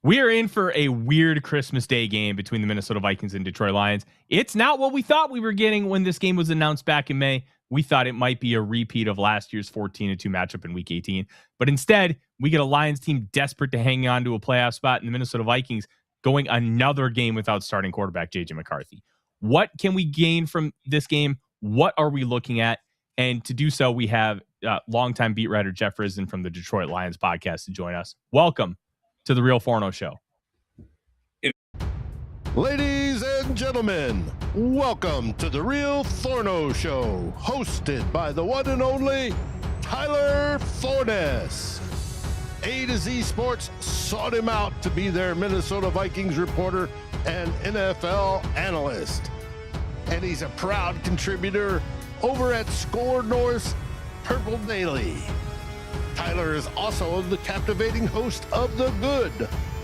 We are in for a weird Christmas Day game between the Minnesota Vikings and Detroit Lions. It's not what we thought we were getting when this game was announced back in May. We thought it might be a repeat of last year's 14-2 matchup in Week 18. But instead, we get a Lions team desperate to hang on to a playoff spot, and the Minnesota Vikings going another game without starting quarterback J.J. McCarthy. What can we gain from this game? What are we looking at? And to do so, we have longtime beat writer Jeff Risdon from the Detroit Lions podcast to join us. Welcome to the Real Forno Show. Ladies and gentlemen, welcome to the Real Forno Show, hosted by the one and only Tyler Forness. A to Z Sports sought him out to be their Minnesota Vikings reporter and NFL analyst. And he's a proud contributor over at SKOL North's Purple Daily. Tyler is also the captivating host of The Good,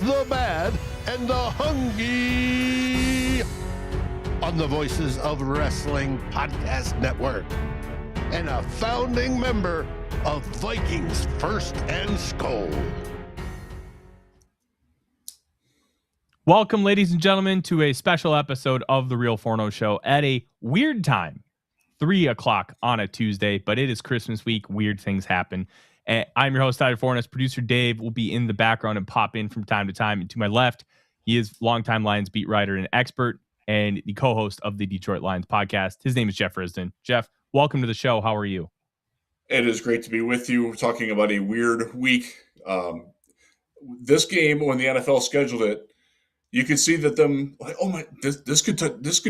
The Bad, and The Hungry on the Voices of Wrestling Podcast Network, and a founding member of Vikings First and SKOL. Welcome, ladies and gentlemen, to a special episode of the Real Forno Show at a weird time, 3 o'clock on a Tuesday, but it is Christmas week. Weird things happen. I'm your host, Tyler Forness. Producer Dave will be in the background and pop in from time to time. And to my left, he is longtime Lions beat writer and expert and the co-host of the Detroit Lions podcast. His name is Jeff Risdon. Jeff, welcome to the show. How are you? It is great to be with you. We're talking about a weird week. This game, when the NFL scheduled it, you could see that this could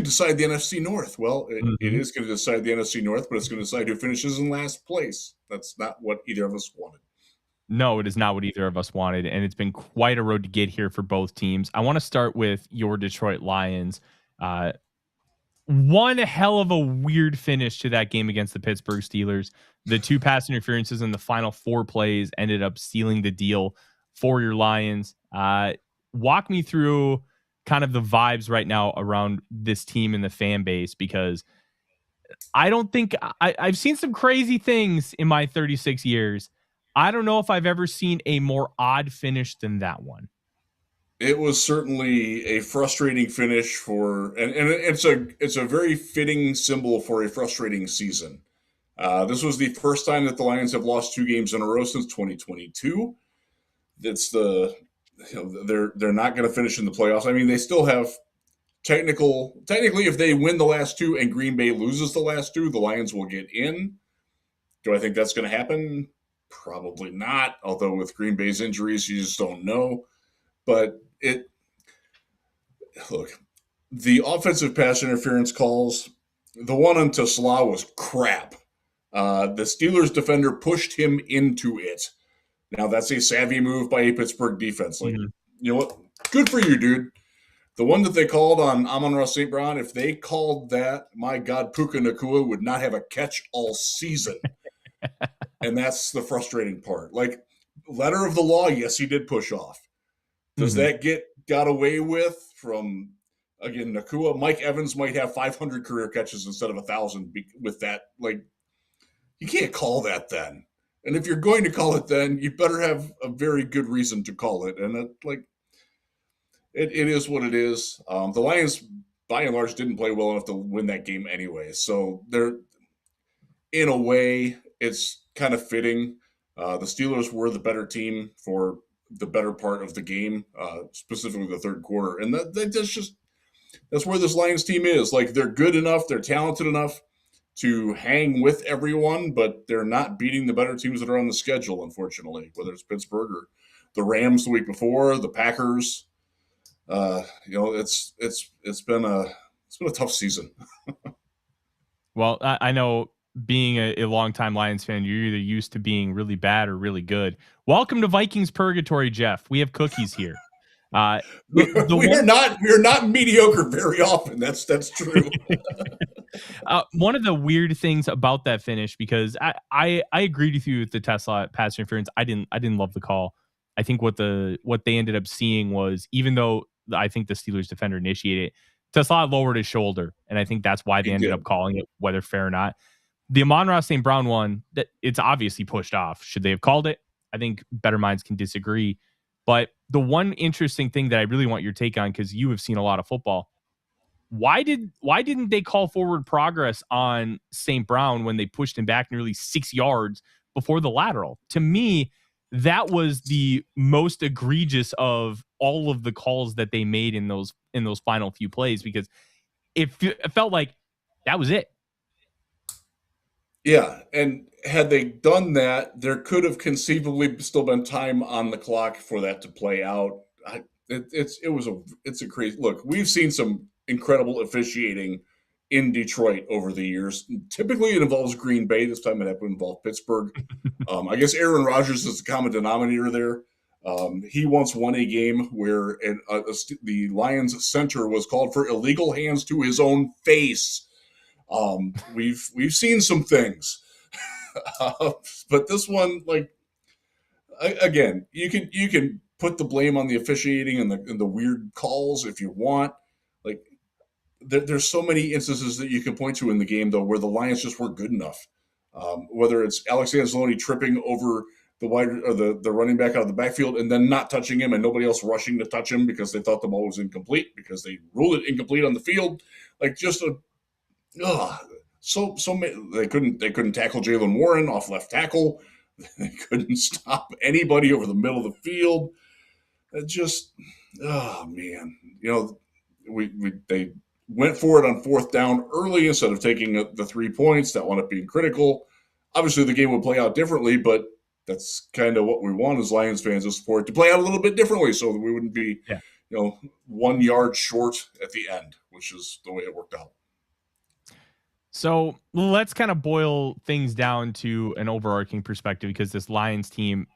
decide the NFC North. Well, it is going to decide the NFC North, but it's going to decide who finishes in last place. That's not what either of us wanted. No, it is not what either of us wanted, and it's been quite a road to get here for both teams. I want to start with your Detroit Lions. One hell of a weird finish to that game against the Pittsburgh Steelers. The 2 pass interferences in the final 4 plays ended up sealing the deal for your Lions. Walk me through kind of the vibes right now around this team and the fan base, because I don't think I've seen some crazy things in my 36 years. I don't know if I've ever seen a more odd finish than that one. It was certainly a frustrating finish and it's a very fitting symbol for a frustrating season. This was the first time that the Lions have lost 2 games in a row since 2022. They're not going to finish in the playoffs. I mean, they still have technically, if they win the last 2 and Green Bay loses the last 2, the Lions will get in. Do I think that's going to happen? Probably not. Although with Green Bay's injuries, you just don't know. But the offensive pass interference calls, the one on Tesla was crap. The Steelers defender pushed him into it. Now, that's a savvy move by a Pittsburgh defense. You know what? Good for you, dude. The one that they called on Amon-Ra St. Brown, if they called that, my God, Puka Nacua would not have a catch all season. And that's the frustrating part. Letter of the law, yes, he did push off. Does that got away with from, again, Nacua? Mike Evans might have 500 career catches instead of 1,000 with that. You can't call that then. And if you're going to call it then, you better have a very good reason to call it. And it is what it is. The Lions, by and large, didn't play well enough to win that game anyway. So they're, in a way, it's kind of fitting. The Steelers were the better team for the better part of the game, specifically the third quarter. And that's where this Lions team is. They're good enough, they're talented enough to hang with everyone, but they're not beating the better teams that are on the schedule, unfortunately, whether it's Pittsburgh or the Rams the week before, the Packers. It's been a tough season. Well, I know, being a longtime Lions fan, you're either used to being really bad or really good. Welcome to Vikings Purgatory, Jeff. We have cookies here. We're not mediocre very often. That's true. One of the weird things about that finish, because I agreed with you with the Tesla pass interference. I didn't love the call. I think what they ended up seeing was, even though I think the Steelers defender initiated it, Tesla lowered his shoulder, and I think that's why they ended up calling it, whether fair or not. The Amon-Ra St. Brown one, that it's obviously pushed off. Should they have called it? I think better minds can disagree. But the one interesting thing that I really want your take on, because you have seen a lot of football, why didn't they call forward progress on St. Brown when they pushed him back nearly 6 yards before the lateral? To me, that was the most egregious of all of the calls that they made in those final few plays, because it felt like that was it. Yeah, and had they done that, there could have conceivably still been time on the clock for that to play out. It's a crazy look. We've seen some incredible officiating in Detroit over the years. Typically, it involves Green Bay. This time, it happened to involve Pittsburgh. I guess Aaron Rodgers is the common denominator there. He once won a game where the Lions center was called for illegal hands to his own face. We've seen some things, but this one, like, again, you can put the blame on the officiating and the weird calls if you want. Like, there's so many instances that you can point to in the game, though, where the Lions just weren't good enough. Whether it's Alex Anzalone tripping over the wide or the running back out of the backfield and then not touching him, and nobody else rushing to touch him because they thought the ball was incomplete because they ruled it incomplete on the field. Like, just so many, they couldn't tackle Jaylen Warren off left tackle. They couldn't stop anybody over the middle of the field. It just, oh man, they went for it on fourth down early instead of taking the 3 points. That wound up being critical. Obviously, the game would play out differently, but that's kind of what we want as Lions fans, is for it to play out a little bit differently, so that we wouldn't be, 1 yard short at the end, which is the way it worked out. So let's kind of boil things down to an overarching perspective, because this Lions team,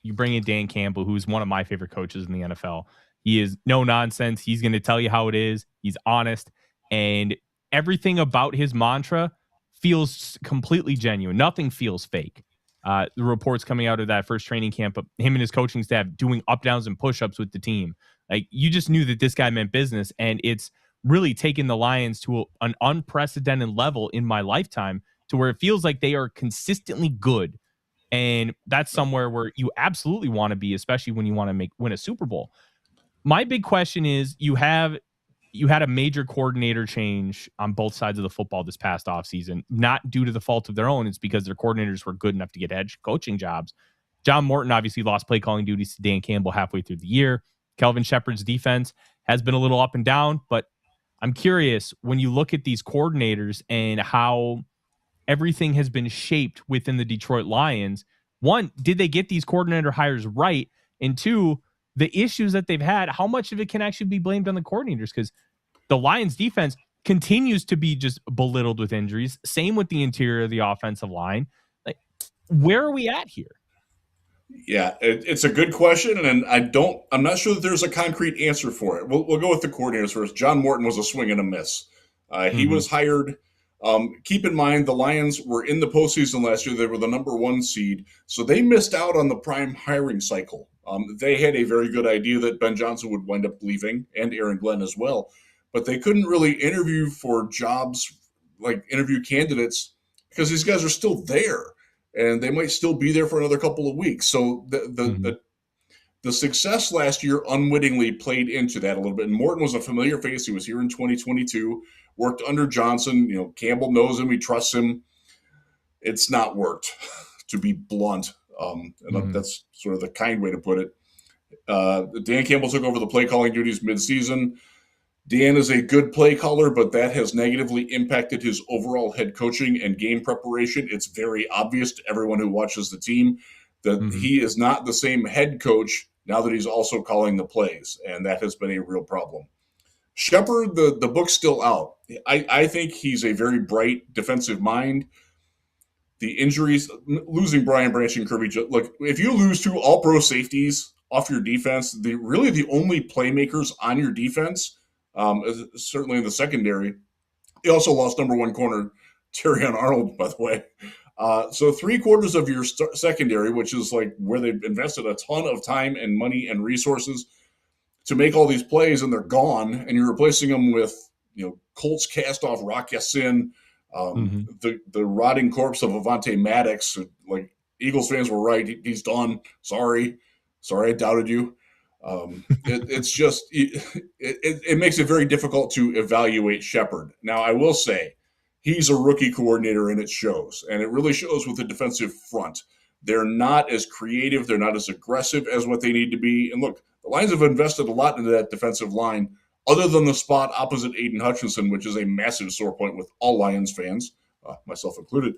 you bring in Dan Campbell, who's one of my favorite coaches in the NFL. He is no nonsense. He's going to tell you how it is. He's honest, and everything about his mantra feels completely genuine. Nothing feels fake. The reports coming out of that first training camp of him and his coaching staff doing up downs and push-ups with the team. Like, you just knew that this guy meant business, and it's really taken the Lions to an unprecedented level in my lifetime, to where it feels like they are consistently good. And that's somewhere where you absolutely want to be, especially when you want to win a Super Bowl. My big question is, you had a major coordinator change on both sides of the football this past offseason, not due to the fault of their own. It's because their coordinators were good enough to get head coaching jobs. John Morton obviously lost play calling duties to Dan Campbell halfway through the year. Kelvin Shepard's defense has been a little up and down, but I'm curious, when you look at these coordinators and how everything has been shaped within the Detroit Lions, one, did they get these coordinator hires right? And two, the issues that they've had, how much of it can actually be blamed on the coordinators? Because the Lions defense continues to be just belittled with injuries. Same with the interior of the offensive line. Like, where are we at here? Yeah, it's a good question, and I'm not sure that there's a concrete answer for it. We'll go with the coordinators first. John Morton was a swing and a miss. He was hired. Keep in mind, the Lions were in the postseason last year. They were the number 1 seed, so they missed out on the prime hiring cycle. They had a very good idea that Ben Johnson would wind up leaving, and Aaron Glenn as well, but they couldn't really interview for jobs, like interview candidates, because these guys are still there. And they might still be there for another couple of weeks. So the success last year unwittingly played into that a little bit. And Morton was a familiar face. He was here in 2022, worked under Johnson. Campbell knows him. He trusts him. It's not worked, to be blunt. That's sort of the kind way to put it. Dan Campbell took over the play calling duties midseason. Dan is a good play caller, but that has negatively impacted his overall head coaching and game preparation. It's very obvious to everyone who watches the team that he is not the same head coach now that he's also calling the plays, and that has been a real problem. Shepard, the book's still out. I think he's a very bright defensive mind. The injuries, losing Brian Branch and Kirby, look, if you lose 2 all-pro safeties off your defense, the only playmakers on your defense, certainly in the secondary. He also lost number 1 corner, Terrion Arnold, by the way. So 3/4 of your secondary, which is like where they've invested a ton of time and money and resources to make all these plays, and they're gone, and you're replacing them with, Colts cast-off Rock Ya-Sin, the rotting corpse of Avonte Maddox. Like, Eagles fans were right. He's done. Sorry, I doubted you. It's just it makes it very difficult to evaluate Shepard. Now, I will say he's a rookie coordinator, and it shows, and it really shows with the defensive front. They're not as creative, they're not as aggressive as what they need to be. And look, the Lions have invested a lot into that defensive line, other than the spot opposite Aiden Hutchinson, which is a massive sore point with all Lions fans, myself included.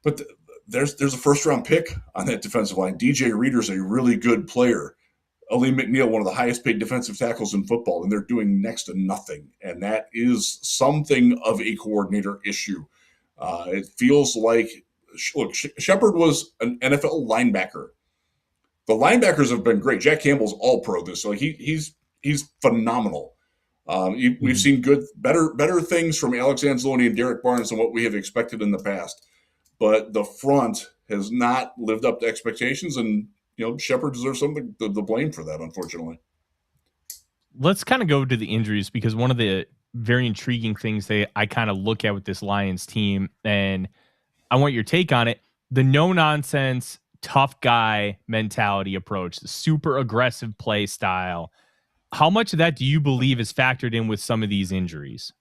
But there's a first-round pick on that defensive line. DJ Reader's a really good player. Ali McNeil, one of the highest-paid defensive tackles in football, and they're doing next to nothing. And that is something of a coordinator issue. It feels like, look, Shepard was an NFL linebacker. The linebackers have been great. Jack Campbell's all-pro this, so he's phenomenal. We've seen better things from Alex Anzalone and Derek Barnes than what we have expected in the past. But the front has not lived up to expectations, and Shepard deserves something the blame for that, unfortunately. Let's kind of go to the injuries, because one of the very intriguing things I kind of look at with this Lions team, and I want your take on it, the no-nonsense, tough guy mentality approach, the super aggressive play style. How much of that do you believe is factored in with some of these injuries?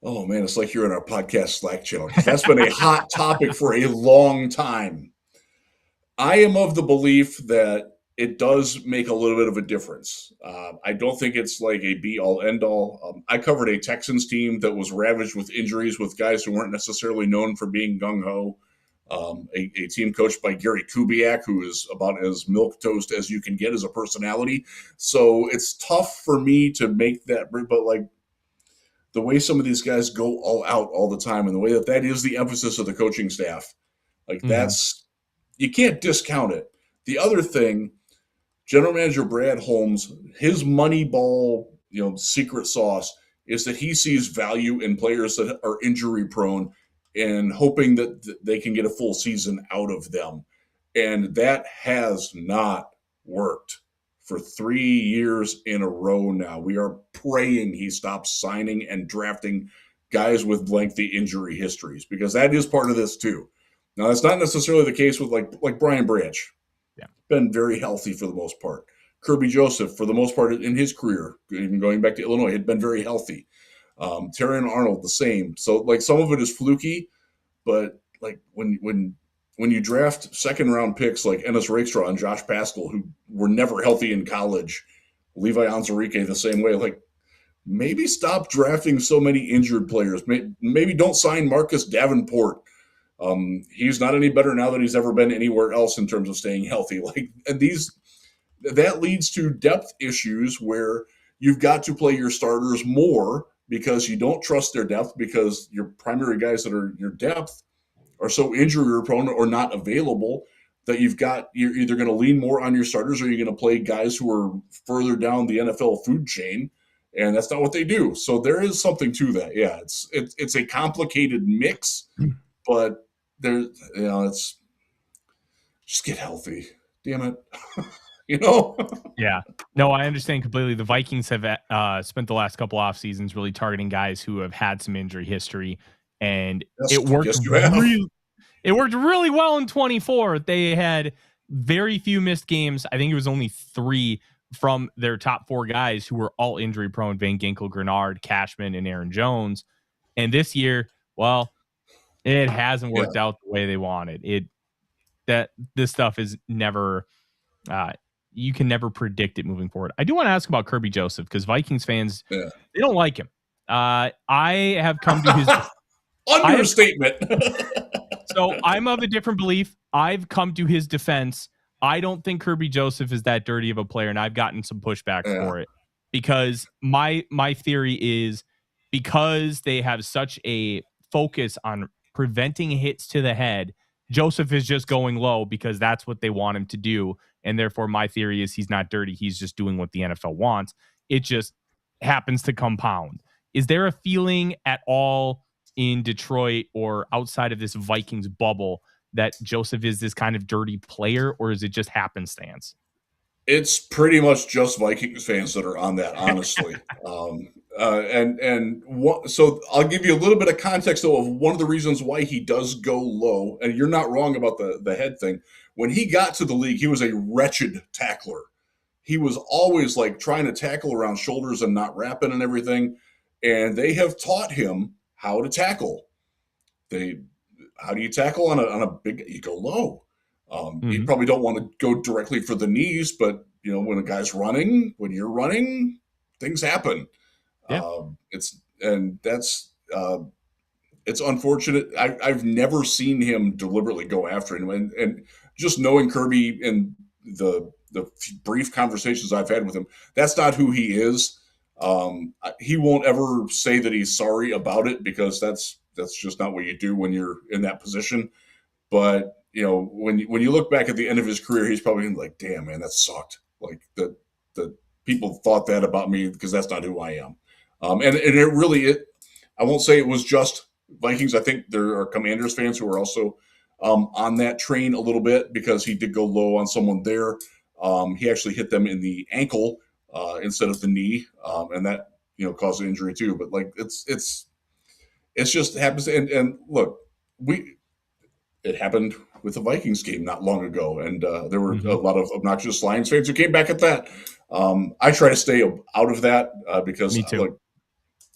Oh, man, it's like you're in our podcast Slack channel. That's been a hot topic for a long time. I am of the belief that it does make a little bit of a difference. I don't think it's like a be-all, end-all. I covered a Texans team that was ravaged with injuries with guys who weren't necessarily known for being gung-ho. A team coached by Gary Kubiak, who is about as milquetoast as you can get as a personality. So it's tough for me to make that, but like the way some of these guys go all out all the time, and the way that is the emphasis of the coaching staff, like that's, you can't discount it. The other thing, General Manager Brad Holmes, his money ball, secret sauce is that he sees value in players that are injury prone and hoping that they can get a full season out of them. And that has not worked for 3 years in a row now. We are praying he stops signing and drafting guys with lengthy injury histories, because that is part of this too. Now, that's not necessarily the case with like Brian Branch. Yeah, been very healthy for the most part. Kirby Joseph, for the most part in his career, even going back to Illinois, had been very healthy. Terrion Arnold, the same. So, like, some of it is fluky, but like when you draft second-round picks like Ennis Rakestraw and Josh Paschal, who were never healthy in college, Levi Onwuzurike the same way, like, maybe stop drafting so many injured players. Maybe don't sign Marcus Davenport. He's not any better now than he's ever been anywhere else in terms of staying healthy. That leads to depth issues where you've got to play your starters more because you don't trust their depth, because your primary guys that are your depth are so injury prone or not available that you're either going to lean more on your starters or you're going to play guys who are further down the NFL food chain. And that's not what they do. So there is something to that. Yeah, it's a complicated mix, but it's just get healthy. Damn it. Yeah. No, I understand completely. The Vikings have spent the last couple off seasons really targeting guys who have had some injury history, and it worked really well in 24. They had very few missed games. I think it was only 3 from their top 4 guys who were all injury prone: Van Ginkel, Grenard, Cashman, and Aaron Jones. And this year, well, it hasn't worked out the way they wanted. This stuff is never you can never predict it moving forward. I do want to ask about Kirby Joseph, because Vikings fans, they don't like him. I have come to his understatement. So I'm of a different belief. I've come to his defense. I don't think Kirby Joseph is that dirty of a player, and I've gotten some pushback for it, because my theory is, because they have such a focus on preventing hits to the head, Joseph is just going low because that's what they want him to do. And therefore, my theory is he's not dirty. He's just doing what the NFL wants. It just happens to compound. Is there a feeling at all in Detroit or outside of this Vikings bubble that Joseph is this kind of dirty player, or is it just happenstance? It's pretty much just Vikings fans that are on that, honestly. So I'll give you a little bit of context, though, of one of the reasons why he does go low. And you're not wrong about the head thing. When he got to the league, he was a wretched tackler. he was always like trying to tackle around shoulders and not wrapping and everything. And they have taught him how to tackle. How do you tackle on a big? You go low. You probably don't want to go directly for the knees, but when a guy's running, when you're running, things happen. Yeah. It's unfortunate. I've never seen him deliberately go after him, and just knowing Kirby and the brief conversations I've had with him, that's not who he is. He won't ever say that he's sorry about it, because that's just not what you do when you're in that position. But when you look back at the end of his career, he's probably like, "Damn, man, that sucked." Like the people thought that about me, because that's not who I am. And it really, I won't say it was just Vikings. I think there are Commanders fans who are also on that train a little bit, because he did go low on someone there. He actually hit them in the ankle instead of the knee, and that caused an injury too. But like it's just happens. And look, it happened with the Vikings game not long ago, and there were a lot of obnoxious Lions fans who came back at that. I try to stay out of that because like,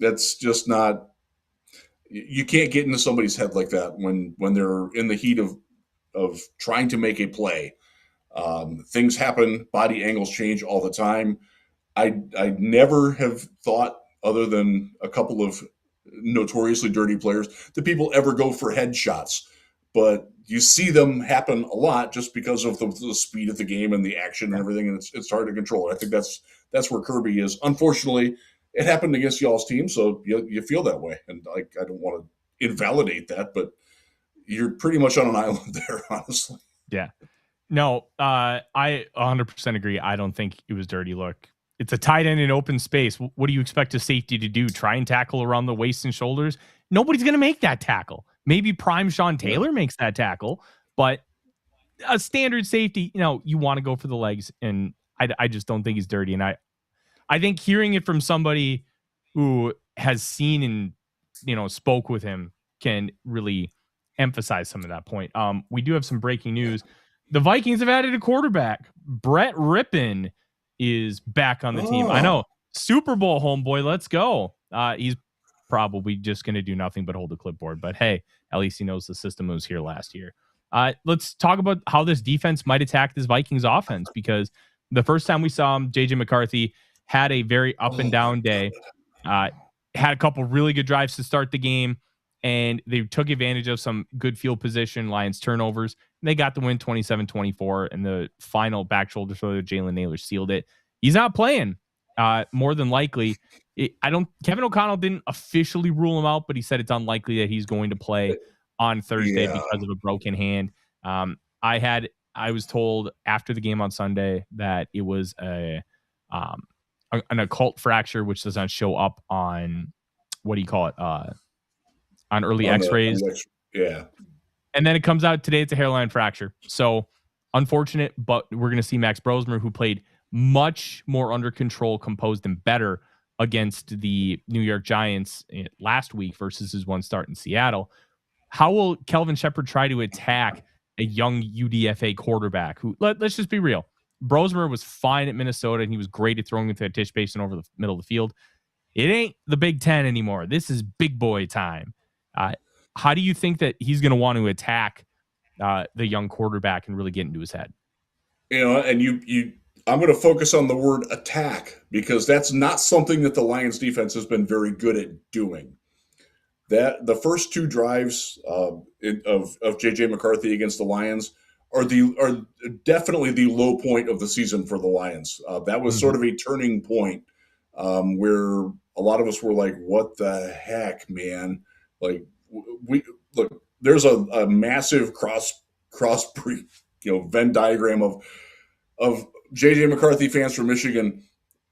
that's just not. You can't get into somebody's head like that when they're in the heat of trying to make a play. Things happen, body angles change all the time. I never have thought, other than a couple of notoriously dirty players, that people ever go for headshots. But you see them happen a lot just because of the speed of the game and the action and everything, and it's hard to control. I think that's where Kirby is. Unfortunately, it happened against y'all's team, so you feel that way. And I don't want to invalidate that, but you're pretty much on an island there, honestly. Yeah. No, I 100% agree. I don't think it was dirty. Look, it's a tight end in open space. What do you expect a safety to do? Try and tackle around the waist and shoulders? Nobody's going to make that tackle. Maybe prime Sean Taylor makes that tackle, but a standard safety, you want to go for the legs, and I just don't think he's dirty. And I think hearing it from somebody who has seen and spoke with him can really emphasize some of that point. We do have some breaking news. The Vikings have added a quarterback. Brett Rippon is back on the team. I know, Super Bowl homeboy. Let's go. He's probably just going to do nothing but hold the clipboard. But hey, at least he knows the system was here last year. Let's talk about how this defense might attack this Vikings offense, because the first time we saw him, JJ McCarthy had a very up and down day. Had a couple really good drives to start the game, and they took advantage of some good field position, Lions turnovers, and they got the win 27-24, and the final back shoulder throw to Jalen Naylor sealed it. He's not playing, more than likely. Kevin O'Connell didn't officially rule him out, but he said it's unlikely that he's going to play on Thursday because of a broken hand. I was told after the game on Sunday that it was an occult fracture, which does not show up on, what do you call it? On early x-rays. Yeah. And then it comes out today, it's a hairline fracture. So unfortunate, but we're going to see Max Brosmer, who played much more under control, composed, and better against the New York Giants last week versus his one start in Seattle. How will Kelvin Shepherd try to attack a young UDFA quarterback who, let's just be real, Brosmer was fine at Minnesota and he was great at throwing into that dish basin over the middle of the field. It ain't the Big Ten anymore. This is big boy time. How do you think that he's going to want to attack the young quarterback and really get into his head? And I'm going to focus on the word attack, because that's not something that the Lions defense has been very good at doing. That the first two drives of JJ McCarthy against the Lions are definitely the low point of the season for the Lions. That was sort of a turning point where a lot of us were like, "What the heck, man!" Like, look. There's a massive cross Venn diagram of JJ McCarthy fans from Michigan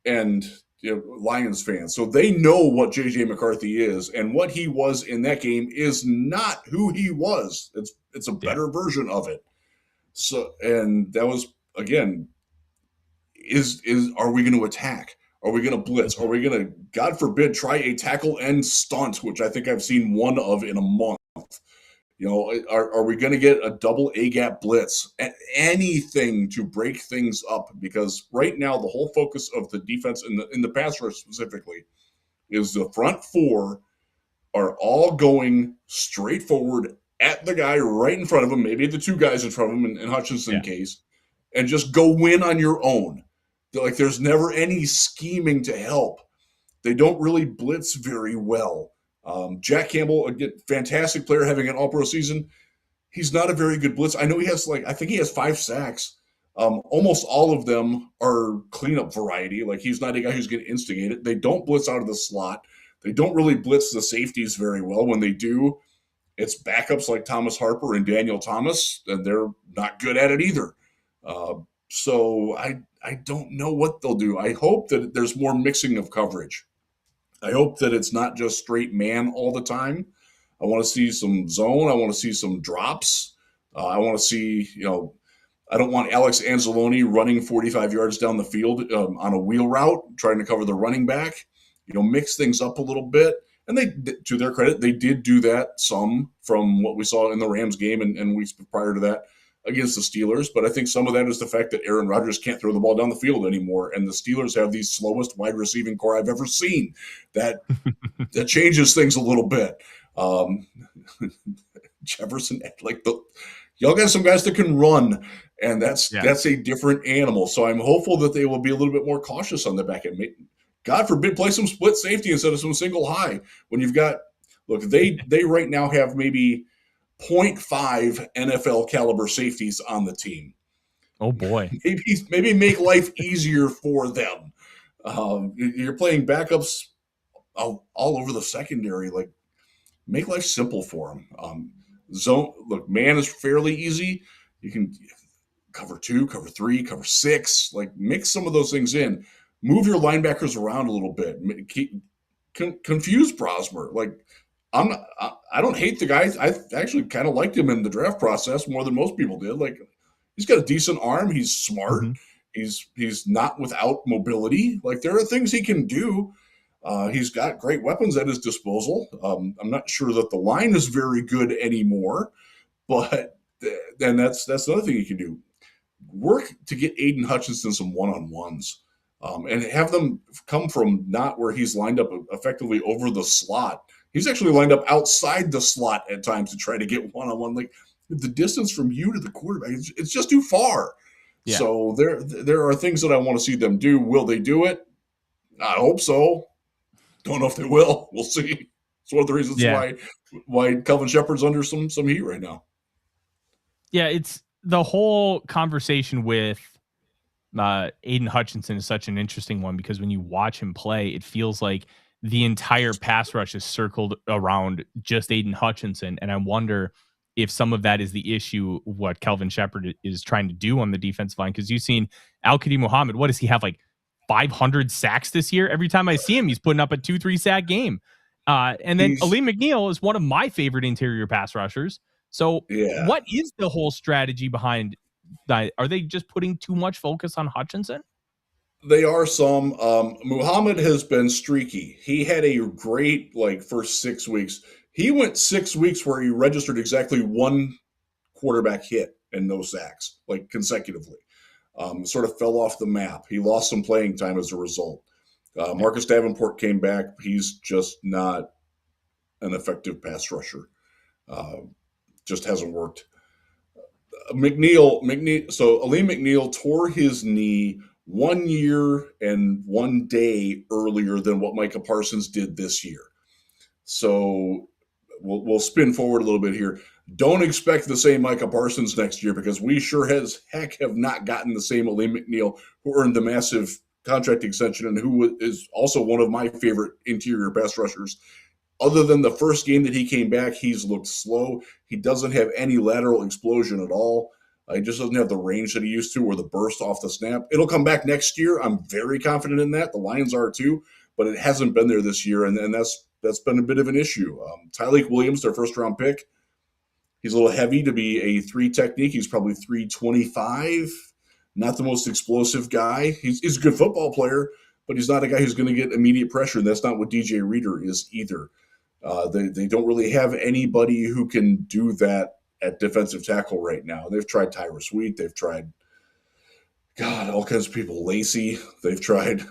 and Lions fans. So they know what JJ McCarthy is, and what he was in that game is not who he was. It's a better version of it. So, and that was, again, are we going to attack? Are we going to blitz? Are we going to, God forbid, try a tackle and stunt, which I think I've seen one of in a month? Are we going to get a double A gap blitz? Anything to break things up, because right now the whole focus of the defense in the pass rush specifically is the front four are all going straight forward at the guy right in front of him, maybe the two guys in front of him in Hutchinson case, and just go win on your own. Like, there's never any scheming to help. They don't really blitz very well. Jack Campbell, a fantastic player, having an all-pro season. He's not a very good blitz. I know he has I think he has 5 sacks. Almost all of them are cleanup variety. Like, he's not a guy who's going to instigate it. They don't blitz out of the slot. They don't really blitz the safeties very well. When they do, it's backups like Thomas Harper and Daniel Thomas, and they're not good at it either. So I don't know what they'll do. I hope that there's more mixing of coverage. I hope that it's not just straight man all the time. I want to see some zone. I want to see some drops. I want to see, I don't want Alex Anzalone running 45 yards down the field on a wheel route, trying to cover the running back. Mix things up a little bit. And they, to their credit, they did do that some from what we saw in the Rams game and weeks prior to that against the Steelers. But I think some of that is the fact that Aaron Rodgers can't throw the ball down the field anymore. And the Steelers have the slowest wide receiving core I've ever seen. That changes things a little bit. Jefferson, y'all got some guys that can run, and that's a different animal. So I'm hopeful that they will be a little bit more cautious on the back end. God forbid, play some split safety instead of some single high. When you've got, they right now have maybe 0.5 NFL caliber safeties on the team. Oh boy. Maybe make life easier for them. You're playing backups all over the secondary. Make life simple for them. Man is fairly easy. You can cover 2, cover 3, cover 6. Mix some of those things in. Move your linebackers around a little bit. Confuse Brosmer. I don't hate the guy. I actually kind of liked him in the draft process more than most people did. He's got a decent arm. He's smart. Mm-hmm. He's not without mobility. There are things he can do. He's got great weapons at his disposal. I'm not sure that the line is very good anymore, but then that's another thing you can do. Work to get Aiden Hutchinson some one-on-ones. And have them come from not where he's lined up effectively over the slot. He's actually lined up outside the slot at times to try to get one-on-one. The distance from you to the quarterback, it's just too far. Yeah. So there are things that I want to see them do. Will they do it? I hope so. Don't know if they will. We'll see. It's one of the reasons why Kelvin Shepard's under some heat right now. Yeah, it's the whole conversation with Aiden Hutchinson is such an interesting one, because when you watch him play, it feels like the entire pass rush is circled around just Aiden Hutchinson. And I wonder if some of that is the issue, what Kelvin Shepard is trying to do on the defensive line. Because you've seen Al-Qadim Muhammad, what does he have, 500 sacks this year? Every time I see him, he's putting up a 2-3 sack game. And then Aleem McNeil is one of my favorite interior pass rushers. So what is the whole strategy behind that? Are they just putting too much focus on Hutchinson? They are some. Muhammad has been streaky. He had a great first 6 weeks. He went 6 weeks where he registered exactly one quarterback hit and no sacks, consecutively. Sort of fell off the map. He lost some playing time as a result. Marcus Davenport came back. He's just not an effective pass rusher. Just hasn't worked. McNeil. So Aleem McNeil tore his knee 1 year and 1 day earlier than what Micah Parsons did this year. So we'll spin forward a little bit here. Don't expect the same Micah Parsons next year, because we sure as heck have not gotten the same Aleem McNeil, who earned the massive contract extension and who is also one of my favorite interior pass rushers. Other than the first game that he came back, he's looked slow. He doesn't have any lateral explosion at all. He just doesn't have the range that he used to, or the burst off the snap. It'll come back next year. I'm very confident in that. The Lions are too, but it hasn't been there this year, and that's been a bit of an issue. Tyleik Williams, their first-round pick, he's a little heavy to be a 3 technique. He's probably 325. Not the most explosive guy. He's a good football player, but he's not a guy who's going to get immediate pressure, and that's not what DJ Reader is either. They don't really have anybody who can do that at defensive tackle right now. They've tried Tyrus Wheat. They've tried, God, all kinds of people. Lacey. They've tried.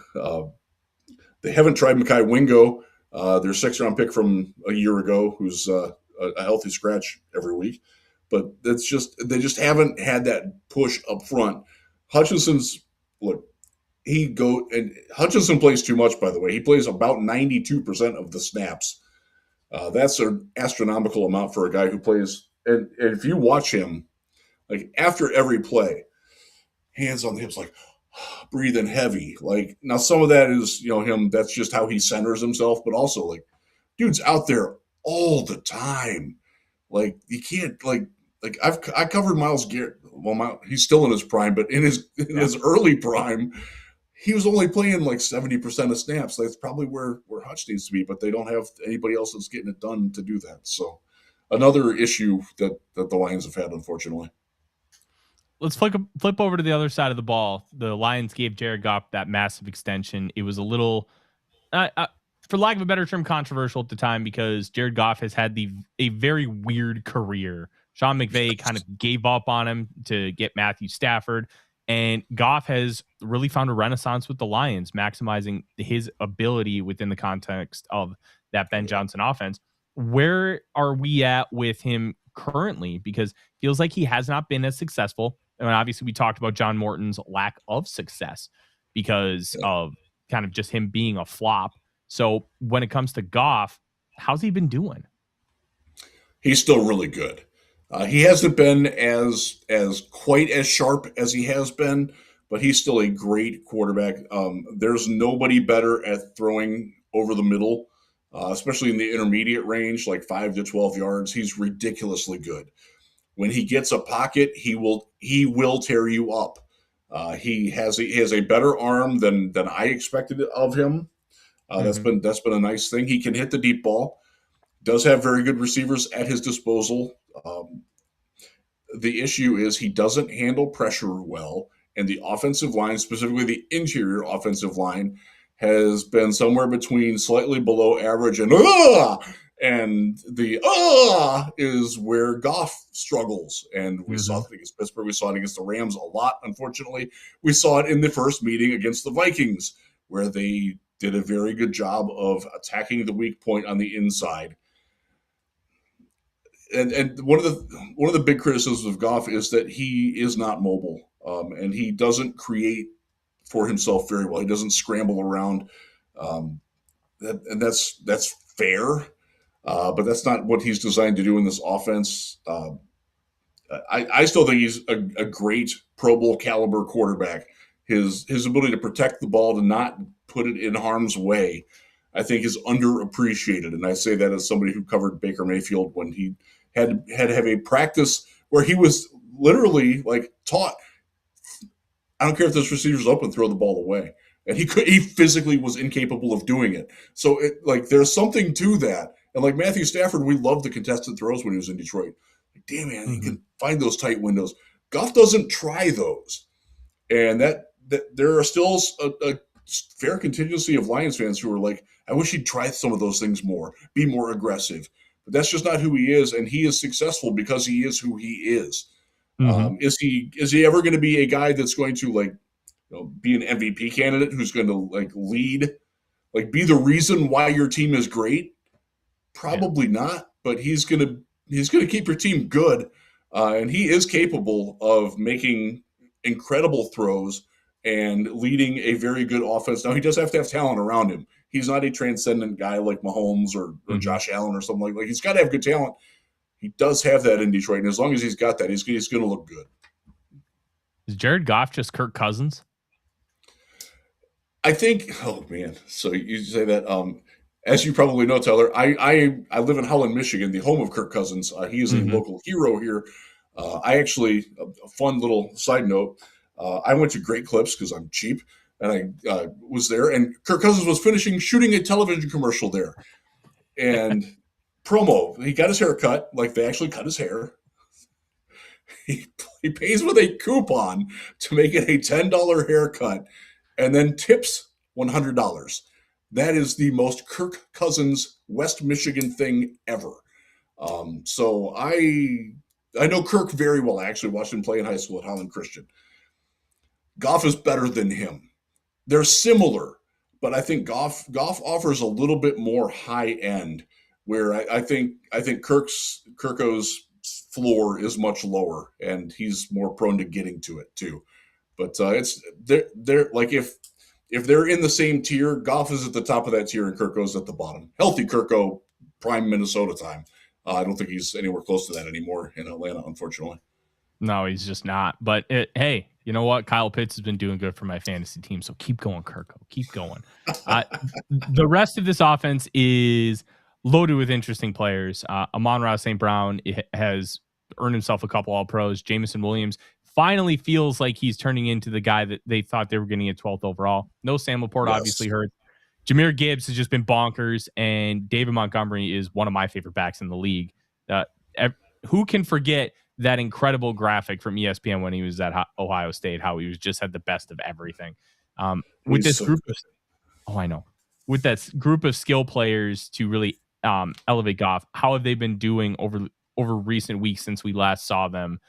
They haven't tried Mekhi Wingo, their 6th-round pick from a year ago, who's a healthy scratch every week. But they just haven't had that push up front. Hutchinson's look. Hutchinson plays too much, by the way. He plays about 92% of the snaps. That's an astronomical amount for a guy who plays. And if you watch him, like after every play, hands on the hips, like breathing heavy. Like now, some of that is him. That's just how he centers himself. But also, like, dude's out there all the time. Like you can't like I covered Myles Garrett. Well, he's still in his prime, but in his early prime, he was only playing like 70% of snaps. That's probably where Hutch needs to be, but they don't have anybody else that's getting it done to do that. So another issue that the Lions have had, unfortunately. Let's flip over to the other side of the ball. The Lions gave Jared Goff that massive extension. It was a little, for lack of a better term, controversial at the time because Jared Goff has had a very weird career. Sean McVay kind of gave up on him to get Matthew Stafford. And Goff has really found a renaissance with the Lions, maximizing his ability within the context of that Ben Johnson offense. Where are we at with him currently? Because it feels like he has not been as successful. I mean, obviously, we talked about John Morton's lack of success because of kind of just him being a flop. So when it comes to Goff, how's he been doing? He's still really good. He hasn't been as quite as sharp as he has been, but he's still a great quarterback. There's nobody better at throwing over the middle, especially in the intermediate range, like 5 to 12 yards. He's ridiculously good. When he gets a pocket, he will tear you up. He has a better arm than I expected of him. That's been a nice thing. He can hit the deep ball. Does have very good receivers at his disposal. The issue is he doesn't handle pressure well, and the offensive line, specifically the interior offensive line, has been somewhere between slightly below average and the is where Goff struggles. And we saw it against Pittsburgh. We saw it against the Rams a lot, unfortunately. We saw it in the first meeting against the Vikings, where they did a very good job of attacking the weak point on the inside. And one of the big criticisms of Goff is that he is not mobile, and he doesn't create for himself very well. He doesn't scramble around, and that's fair, but that's not what he's designed to do in this offense. I still think he's a great Pro Bowl caliber quarterback. His ability to protect the ball, to not put it in harm's way, I think is underappreciated. And I say that as somebody who covered Baker Mayfield when he had to have a practice where he was literally like taught, I don't care if this receiver's open, throw the ball away. And he physically was incapable of doing it. So there's something to that. And like Matthew Stafford, we loved the contested throws when he was in Detroit. Like, damn, man, he can find those tight windows. Goff doesn't try those. And that there are still a fair contingency of Lions fans who are like, I wish he'd try some of those things more, be more aggressive. But that's just not who he is, and he is successful because he is who he is. Is he ever going to be a guy that's going to be an MVP candidate who's going to lead, be the reason why your team is great? Probably not, but he's going to keep your team good, and he is capable of making incredible throws and leading a very good offense. Now, he does have to have talent around him. He's not a transcendent guy like Mahomes or Josh Allen or something like. He's got to have good talent. He does have that in Detroit, and as long as he's got that, he's going to look good. Is Jared Goff just Kirk Cousins? I think. Oh man! So you say that. As you probably know, Tyler, I live in Holland, Michigan, the home of Kirk Cousins. He is a local hero here. I actually, a fun little side note. I went to Great Clips because I'm cheap, and I was there, and Kirk Cousins was shooting a television commercial there, and promo. He got his hair cut, like they actually cut his hair. He pays with a coupon to make it a $10 haircut, and then tips $100. That is the most Kirk Cousins West Michigan thing ever. So I know Kirk very well. I actually watched him play in high school at Holland Christian. Goff is better than him. They're similar, but I think Goff offers a little bit more high end, where I think Kirko's floor is much lower, and he's more prone to getting to it too. But it's they're like if they're in the same tier, Goff is at the top of that tier and Kirko's at the bottom. Healthy Kirko, prime Minnesota time. I don't think he's anywhere close to that anymore in Atlanta, unfortunately. No, he's just not. But hey, you know what? Kyle Pitts has been doing good for my fantasy team, so keep going, Kirko. Keep going. The rest of this offense is loaded with interesting players. Amon-Ra St. Brown has earned himself a couple All-Pros. Jamison Williams finally feels like he's turning into the guy that they thought they were getting at 12th overall. No Sam Laporte, obviously hurt. Jahmyr Gibbs has just been bonkers, and David Montgomery is one of my favorite backs in the league. Who can forget that incredible graphic from ESPN when he was at Ohio State, how he was just had the best of everything. With this group with that group of skill players to really elevate Goff, how have they been doing over recent weeks since we last saw them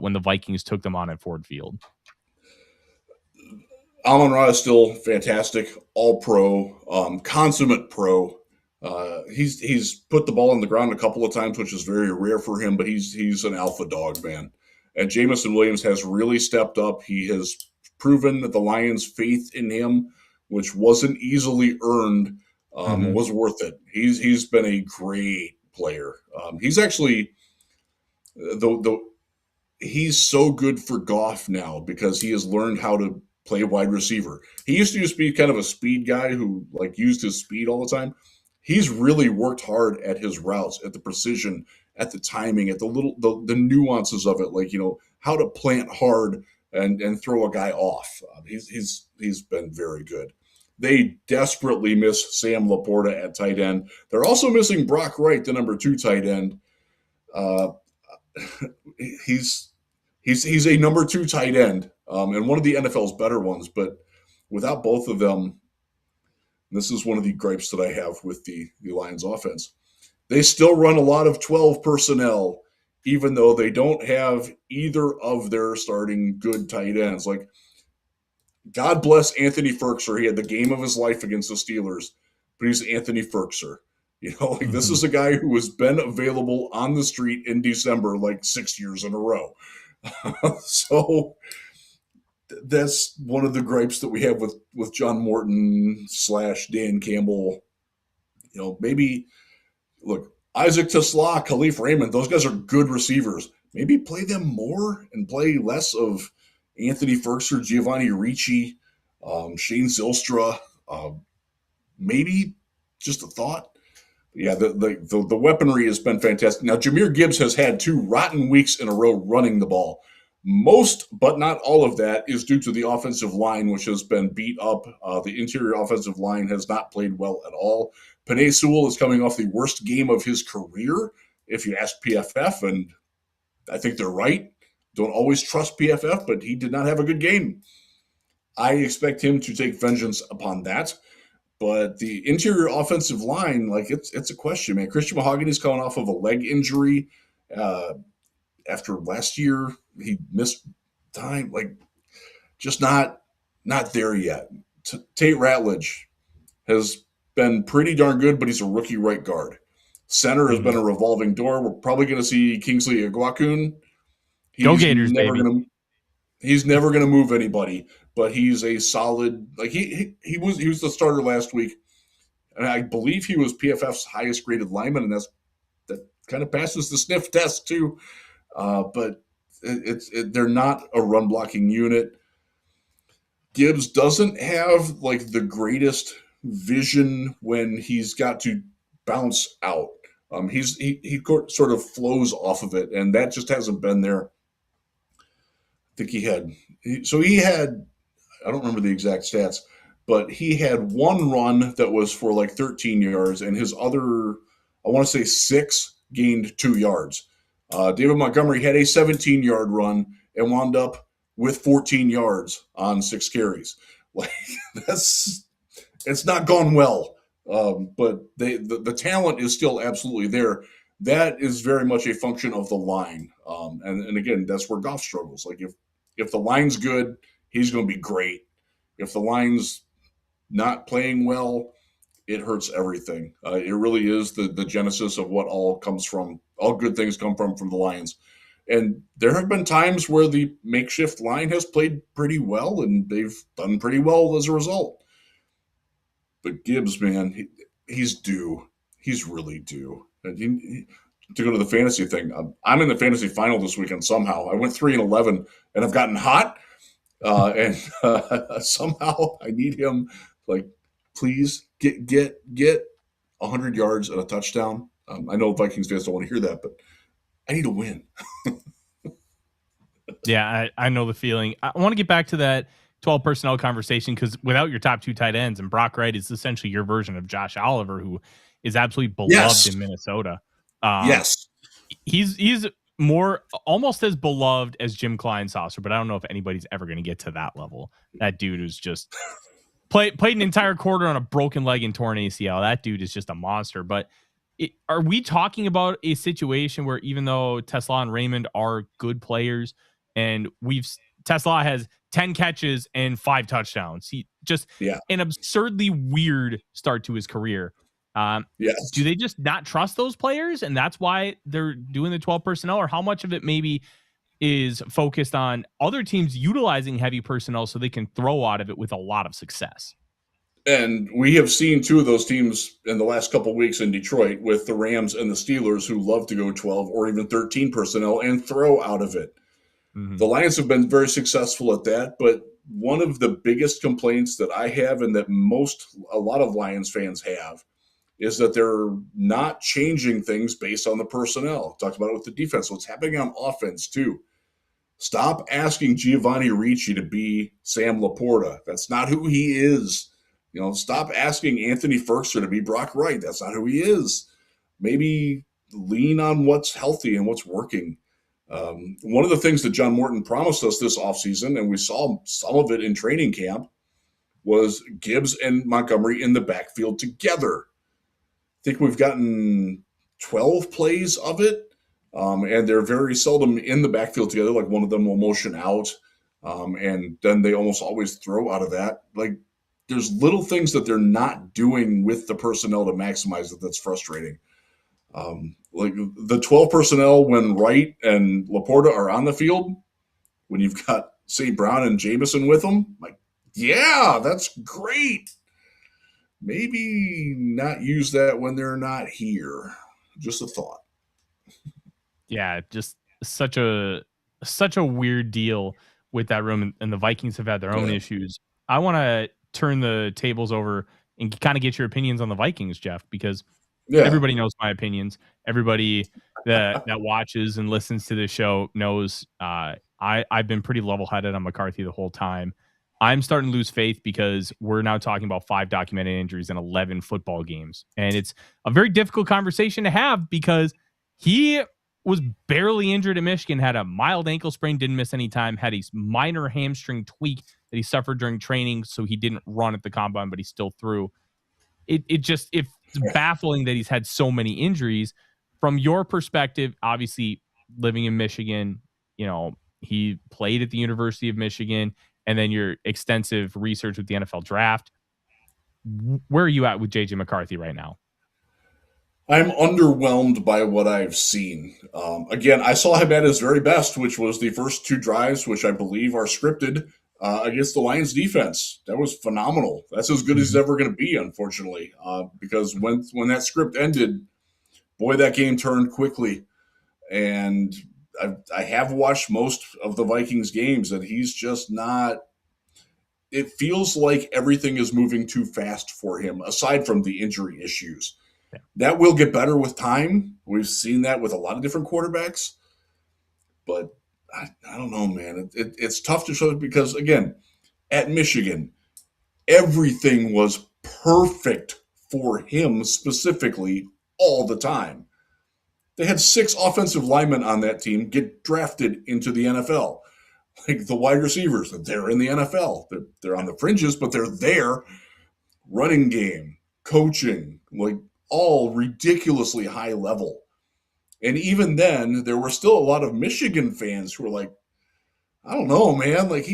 when the Vikings took them on at Ford Field? Amon-Ra is still fantastic, all pro, consummate pro. He's put the ball on the ground a couple of times, which is very rare for him, but he's an alpha dog, man. And Jamison Williams has really stepped up. He has proven that the Lions' faith in him, which wasn't easily earned, was worth it. He's been a great player. He's actually he's so good for Goff now because he has learned how to play wide receiver. He used to just be kind of a speed guy who like used his speed all the time. He's really worked hard at his routes, at the precision, at the timing, at the nuances of it, like, you know, how to plant hard and throw a guy off. He's been very good. They desperately miss Sam Laporta at tight end. They're also missing Brock Wright, the number 2 tight end. He's a number 2 tight end, and one of the NFL's better ones. But without both of them, this is one of the gripes that I have with the Lions offense. They still run a lot of 12 personnel, even though they don't have either of their starting good tight ends. Like, God bless Anthony Firkser. He had the game of his life against the Steelers, but he's Anthony Firkser. You know, like this is a guy who has been available on the street in December like 6 years in a row. So that's one of the gripes that we have with John Morton / Dan Campbell. You know, maybe look, Isaac Tesla, Khalif Raymond, those guys are good receivers. Maybe play them more and play less of Anthony Firkser, Giovanni Ricci, Shane Zylstra. Maybe just a thought. Yeah, the weaponry has been fantastic. Now, Jahmyr Gibbs has had 2 rotten weeks in a row running the ball. Most, but not all of that, is due to the offensive line, which has been beat up. The interior offensive line has not played well at all. Penei Sewell is coming off the worst game of his career, if you ask PFF, and I think they're right. Don't always trust PFF, but he did not have a good game. I expect him to take vengeance upon that. But the interior offensive line, like it's a question, man. Christian Mahogany's coming off of a leg injury. After last year, he missed time. Like, just not there yet. Tate Ratledge has been pretty darn good, but he's a rookie right guard. Center has been a revolving door. We're probably going to see Kingsley Eguakun. Go Gators, baby. He's never going to move anybody, but he's a solid. Like he was the starter last week, and I believe he was PFF's highest graded lineman, and that kind of passes the sniff test too. But they're not a run blocking unit. Gibbs doesn't have like the greatest vision when he's got to bounce out. He sort of flows off of it, and that just hasn't been there. I think he had, I don't remember the exact stats, but he had one run that was for like 13 yards, and his other, I want to say 6, gained 2 yards. David Montgomery had a 17-yard run and wound up with 14 yards on 6 carries. Like, It's not gone well, but the talent is still absolutely there. That is very much a function of the line, and again, that's where Goff struggles. Like if the line's good, he's going to be great. If the line's not playing well, it hurts everything. It really is the genesis of what all comes from. All good things come from the Lions. And there have been times where the makeshift line has played pretty well, and they've done pretty well as a result. But Gibbs, man, he's due. He's really due. And to go to the fantasy thing, I'm in the fantasy final this weekend somehow. I went 3-11, and I've gotten hot. And somehow I need him, like, please get 100 yards and a touchdown. I know Vikings fans don't want to hear that, but I need to win. Yeah, I know the feeling. I want to get back to that 12 personnel conversation because without your top two tight ends, and Brock Wright is essentially your version of Josh Oliver, who is absolutely beloved in Minnesota. Yes. He's more almost as beloved as Jim Kleinsasser, but I don't know if anybody's ever going to get to that level. That dude is just played an entire quarter on a broken leg and torn ACL. That dude is just a monster. But are we talking about a situation where even though Tesla and Raymond are good players, and Tesla has 10 catches and 5 touchdowns, he just an absurdly weird start to his career. Yes. Do they just not trust those players, and that's why they're doing the 12 personnel, or how much of it maybe is focused on other teams utilizing heavy personnel so they can throw out of it with a lot of success? And we have seen two of those teams in the last couple of weeks in Detroit with the Rams and the Steelers, who love to go 12 or even 13 personnel and throw out of it. Mm-hmm. The Lions have been very successful at that, but one of the biggest complaints that I have, and that a lot of Lions fans have, is that they're not changing things based on the personnel. Talked about it with the defense. So it's happening on offense too. Stop asking Giovanni Ricci to be Sam Laporta. That's not who he is. Stop asking Anthony Ferkser to be Brock Wright. That's not who he is. Maybe lean on what's healthy and what's working. One of the things that John Morton promised us this offseason, and we saw some of it in training camp, was Gibbs and Montgomery in the backfield together. I think we've gotten 12 plays of it, and they're very seldom in the backfield together. Like, one of them will motion out, and then they almost always throw out of that. Like, there's little things that they're not doing with the personnel to maximize it that's frustrating. Like the 12 personnel when Wright and Laporta are on the field, when you've got St. Brown and Jameson with them, like, yeah, that's great. Maybe not use that when they're not here. Just a thought. Yeah, just such a weird deal with that room, and the Vikings have had their own issues. I want to turn the tables over and kind of get your opinions on the Vikings, Jeff, because everybody knows my opinions. Everybody that watches and listens to this show knows I've been pretty level-headed on McCarthy the whole time. I'm starting to lose faith because we're now talking about 5 documented injuries in 11 football games. And it's a very difficult conversation to have because he was barely injured at Michigan, had a mild ankle sprain, didn't miss any time, had a minor hamstring tweak that he suffered during training, so he didn't run at the combine, but he still threw. It's baffling that he's had so many injuries. From your perspective, obviously living in Michigan, he played at the University of Michigan, and then your extensive research with the NFL draft. Where are you at with JJ McCarthy right now? I'm underwhelmed by what I've seen. Again, I saw him at his very best, which was the first 2 drives, which I believe are scripted, against the Lions defense. That was phenomenal. That's as good as he's ever going to be, unfortunately, because when that script ended, boy, that game turned quickly. And I have watched most of the Vikings games, and he's just not – it feels like everything is moving too fast for him, aside from the injury issues. Yeah. That will get better with time. We've seen that with a lot of different quarterbacks. But I don't know, man. It's tough to show because, again, at Michigan, everything was perfect for him specifically all the time. They had 6 offensive linemen on that team get drafted into the NFL. Like the wide receivers, they're in the NFL. They're on the fringes, but they're there. running game, coaching, like all ridiculously high level. And even then, there were still a lot of Michigan fans who were like, I don't know, man. Like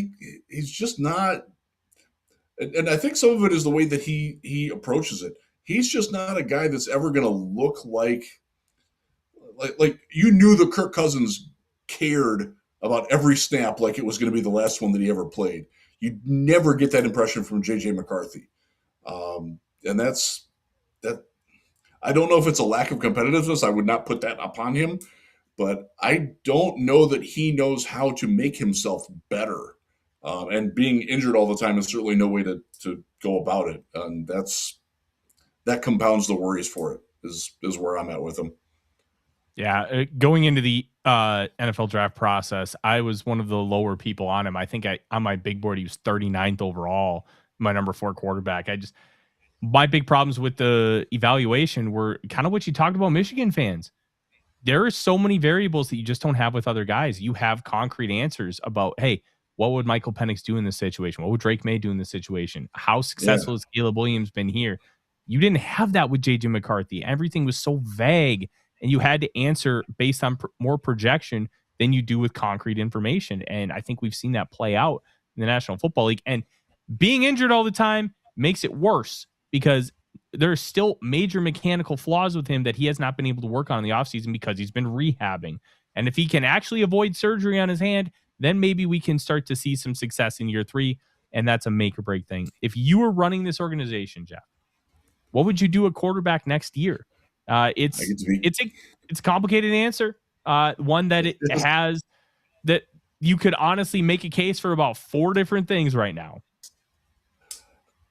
he's just not. And I think some of it is the way that he approaches it. He's just not a guy that's ever going to look like you knew that Kirk Cousins cared about every snap like it was going to be the last one that he ever played. You'd never get that impression from J.J. McCarthy. And that's that. I don't know if it's a lack of competitiveness. I would not put that upon him. But I don't know that he knows how to make himself better. And being injured all the time is certainly no way to go about it. And that compounds the worries for it, is where I'm at with him. Yeah, going into the NFL draft process, I was one of the lower people on him. I think on my big board, he was 39th overall, my number 4 quarterback. My big problems with the evaluation were kind of what you talked about, Michigan fans. There are so many variables that you just don't have with other guys. You have concrete answers about, hey, what would Michael Penix do in this situation? What would Drake May do in this situation? How successful has Caleb Williams been here? You didn't have that with J.J. McCarthy. Everything was so vague, and you had to answer based on more projection than you do with concrete information. And I think we've seen that play out in the National Football League. And being injured all the time makes it worse because there's still major mechanical flaws with him that he has not been able to work on in the offseason because he's been rehabbing. And if he can actually avoid surgery on his hand, then maybe we can start to see some success in year 3. And that's a make or break thing. If you were running this organization, Jeff, what would you do at quarterback next year? It's a complicated answer. One that it has that you could honestly make a case for about 4 different things right now.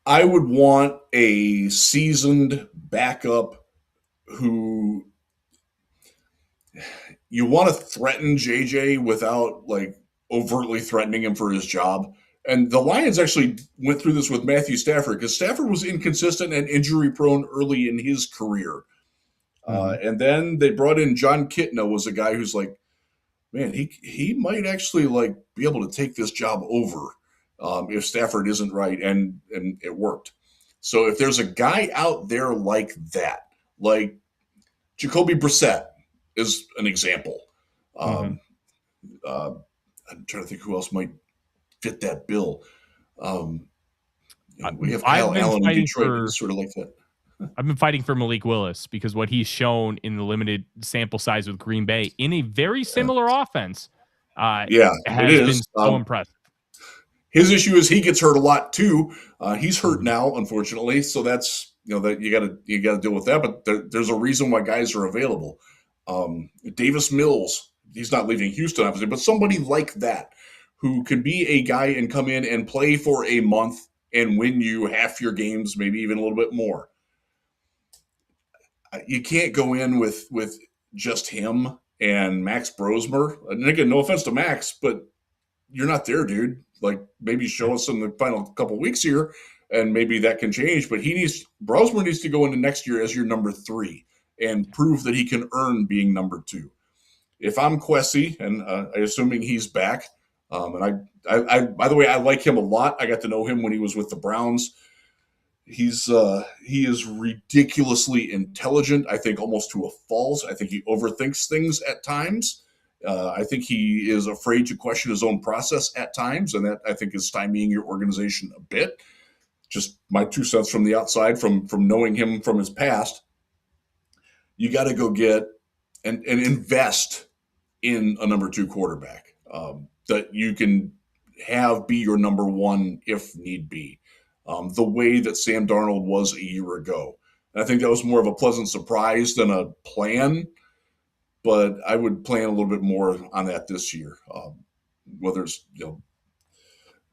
I would want a seasoned backup who you want to threaten JJ without like overtly threatening him for his job. And the Lions actually went through this with Matthew Stafford because Stafford was inconsistent and injury prone early in his career. And then they brought in John Kitna, was a guy who's like, man, he might actually like be able to take this job over if Stafford isn't right, and it worked. So if there's a guy out there like that, like Jacoby Brissett is an example. I'm trying to think who else might fit that bill. We have Kyle Allen in Detroit, sort of like that. I've been fighting for Malik Willis because what he's shown in the limited sample size with Green Bay in a very similar offense has been so impressive. His issue is he gets hurt a lot too. He's hurt now, unfortunately. So that's, that you got to deal with that. But there's a reason why guys are available. Davis Mills, he's not leaving Houston, obviously, but somebody like that who can be a guy and come in and play for a month and win you half your games, maybe even a little bit more. You can't go in with just him and Max Brosmer. And again, no offense to Max, but you're not there, dude. Like, maybe show us in the final couple weeks here, and maybe that can change. But Brosmer needs to go into next year as your number 3 and prove that he can earn being number 2. If I'm Kwesi, and assuming he's back, and I by the way, I like him a lot. I got to know him when he was with the Browns. He is ridiculously intelligent, I think almost to a fault. I think he overthinks things at times. I think he is afraid to question his own process at times, and that I think is stymieing your organization a bit. Just my 2 cents from the outside, from knowing him from his past. You got to go get and invest in a number 2 quarterback that you can have be your number 1 if need be. The way that Sam Darnold was a year ago. And I think that was more of a pleasant surprise than a plan, but I would plan a little bit more on that this year. Whether it's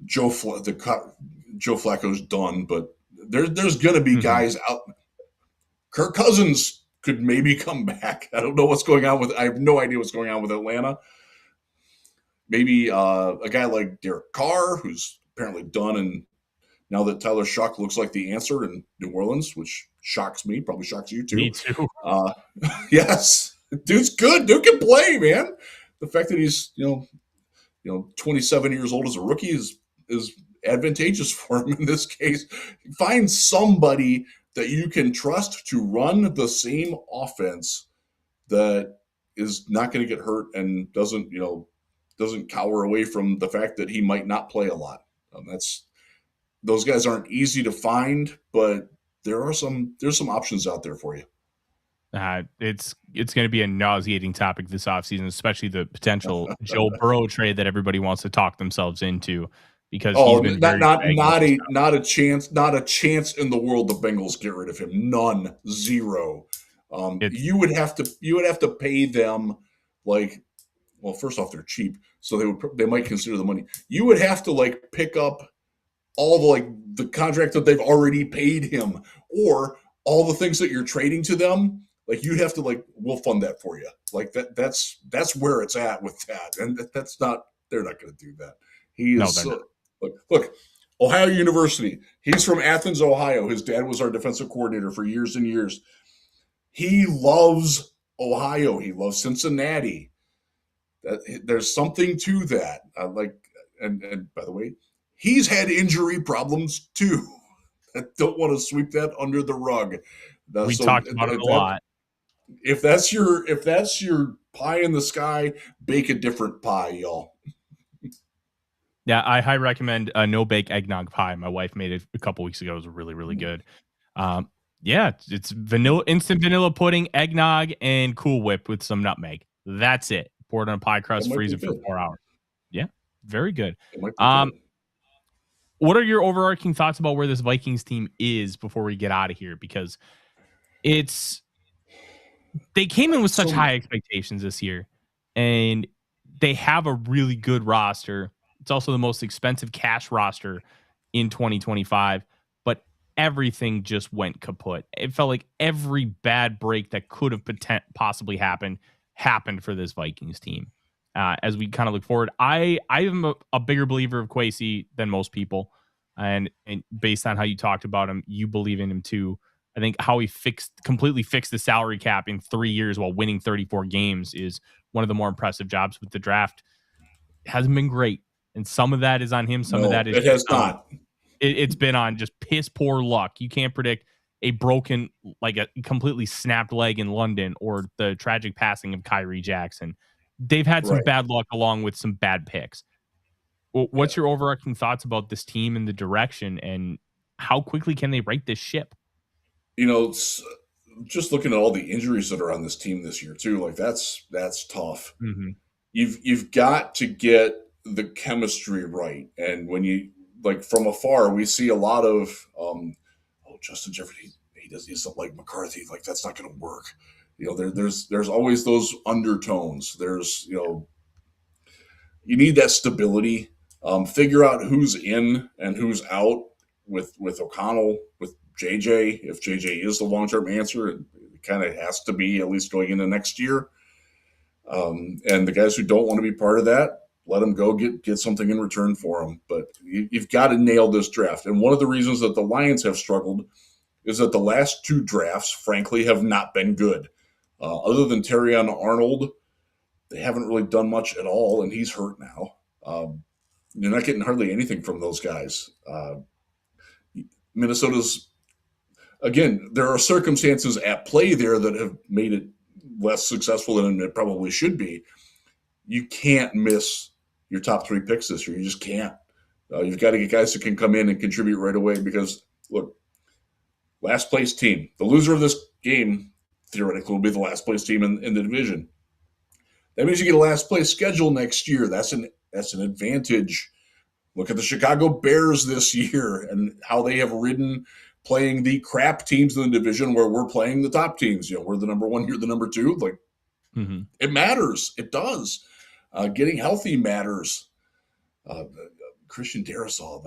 Joe Flacco's done, but there's going to be guys out. Kirk Cousins could maybe come back. I don't know what's going on I have no idea what's going on with Atlanta. Maybe a guy like Derek Carr, who's apparently done, and now that Tyler Shuck looks like the answer in New Orleans, which shocks me, probably shocks you too. Me too. Yes, dude's good. Dude can play, man. The fact that he's 27 years old as a rookie is advantageous for him in this case. Find somebody that you can trust to run the same offense that is not going to get hurt and doesn't cower away from the fact that he might not play a lot. Those guys aren't easy to find, but there's some options out there for you. It's going to be a nauseating topic this offseason, especially the potential Joe Burrow trade that everybody wants to talk themselves into, because he's been not a chance in the world the Bengals get rid of him. None, zero. You would have to pay them first off, they're cheap, so they might consider the money. You would have to pick up all the contract that they've already paid him, or all the things that you're trading to them. You'd have to we'll fund that for you. That's where it's at with that, and they're not going to do that. He is look, Ohio University. He's from Athens, Ohio. His dad was our defensive coordinator for years and years. He loves Ohio. He loves Cincinnati. There's something to that. And by the way, he's had injury problems too. I don't want to sweep that under the rug. We talked about it a lot. If that's your pie in the sky, bake a different pie, y'all. Yeah, I highly recommend a no-bake eggnog pie. My wife made it a couple weeks ago. It was really, really good. It's instant vanilla pudding, eggnog, and Cool Whip with some nutmeg. That's it. Pour it on a pie crust, freeze it for 4 hours. Yeah, very good. What are your overarching thoughts about where this Vikings team is before we get out of here? Because they came in with such high expectations this year, and they have a really good roster. It's also the most expensive cash roster in 2025, but everything just went kaput. It felt like every bad break that could have possibly happened for this Vikings team. As we kind of look forward, I am a bigger believer of Kwesi than most people. And based on how you talked about him, you believe in him too. I think how he completely fixed the salary cap in 3 years while winning 34 games is one of the more impressive jobs with the draft. It hasn't been great. And some of that is on him. Some of that is... It has not. It's been on just piss poor luck. You can't predict a broken, a completely snapped leg in London or the tragic passing of Kyrie Jackson. They've had some bad luck along with some bad picks. What's your overarching thoughts about this team and the direction, and how quickly can they right this ship? Just looking at all the injuries that are on this team this year too, that's tough. Mm-hmm. You've got to get the chemistry right, and when you from afar, we see a lot of Justin Jefferson. He's like McCarthy. That's not going to work. There's always those undertones. There's you need that stability. Figure out who's in and who's out with O'Connell, with JJ. If JJ is the long-term answer, it kind of has to be at least going into next year. And the guys who don't want to be part of that, let them go get something in return for them. But you've got to nail this draft. And one of the reasons that the Lions have struggled is that the last 2 drafts, frankly, have not been good. Other than Terrion Arnold, they haven't really done much at all, and he's hurt now. You're not getting hardly anything from those guys. Minnesota's, again, there are circumstances at play there that have made it less successful than it probably should be. You can't miss your top 3 picks this year. You just can't. You've got to get guys who can come in and contribute right away because, look, last place team, the loser of this game theoretically will be the last place team in the division. That means you get a last place schedule next year. That's an advantage. Look at the Chicago Bears this year and how they have ridden playing the crap teams in the division where we're playing the top teams. We're the number 1, you're the number 2. It matters. It does. Getting healthy matters. Christian Darrisaw,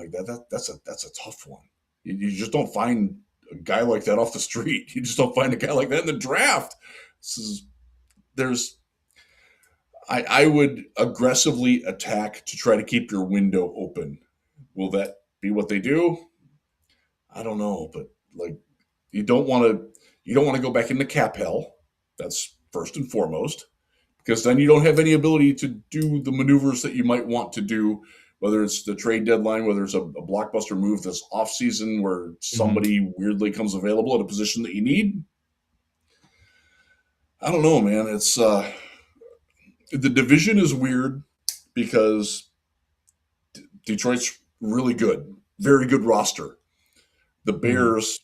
that's a tough one. You just don't find a guy like that off the street. You just don't find a guy like that in the draft. I would aggressively attack to try to keep your window open. Will that be what they do? I don't know, but you don't want to go back into cap hell. That's first and foremost, because then you don't have any ability to do the maneuvers that you might want to do whether it's the trade deadline, whether it's a blockbuster move this offseason where somebody weirdly comes available at a position that you need. I don't know, man. It's the division is weird because Detroit's really good, very good roster. The Bears,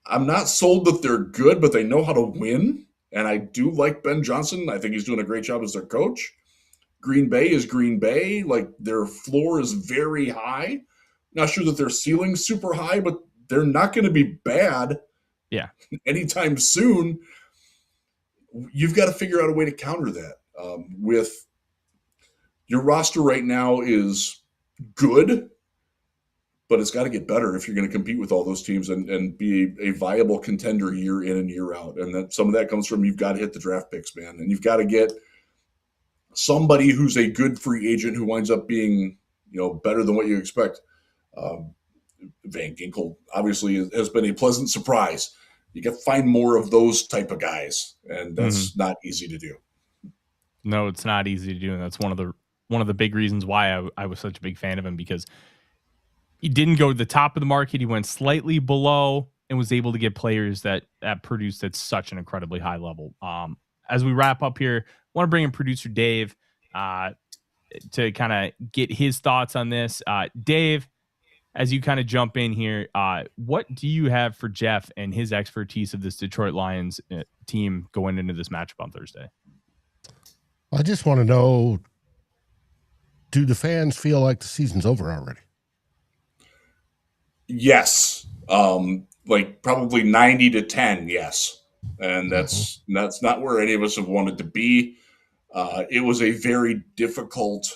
I'm not sold that they're good, but they know how to win. And I do like Ben Johnson. I think he's doing a great job as their coach. Green Bay is Green Bay. Like, their floor is very high. Not sure that their ceiling's super high, but they're not going to be bad anytime soon. You've got to figure out a way to counter that. With your roster right now is good, but it's got to get better if you're going to compete with all those teams and be a viable contender year in and year out. And that some of that comes from you've got to hit the draft picks, man. And you've got to get somebody who's a good free agent who winds up being, better than what you expect. Van Ginkel obviously has been a pleasant surprise. You got to find more of those type of guys, and that's not easy to do. No, it's not easy to do, and that's one of the big reasons why I was such a big fan of him, because he didn't go to the top of the market. He went slightly below and was able to get players that produced at such an incredibly high level. As we wrap up here, I want to bring in producer Dave to kind of get his thoughts on this. Dave, as you kind of jump in here, what do you have for Jeff and his expertise of this Detroit Lions team going into this matchup on Thursday? I just want to know, do the fans feel like the season's over already? Yes. Like probably 90-10, yes. And that's not where any of us have wanted to be. It was a very difficult